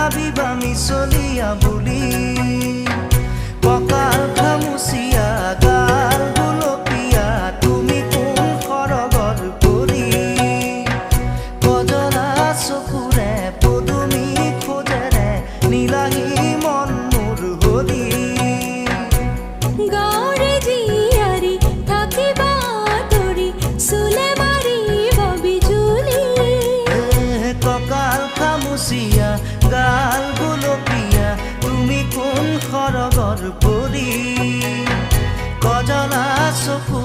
ভাবিবা মিছলিয়া বুলি কঁকাল খামুচিয়া গাল গুলপীয়া তুমি কোন সৰগৰ পৰি কজলা চকুৰে পদুমী খোজেৰে নীলাহী মন মোৰ হৰি গাঁৱৰে জীয়াৰী থাকিবা তৰি চুলে মাৰিব বিজুলি কঁকাল খামুচিয়া গাল গুলপীয়া তুমি কোন সৰগৰ পৰি কজলা চকু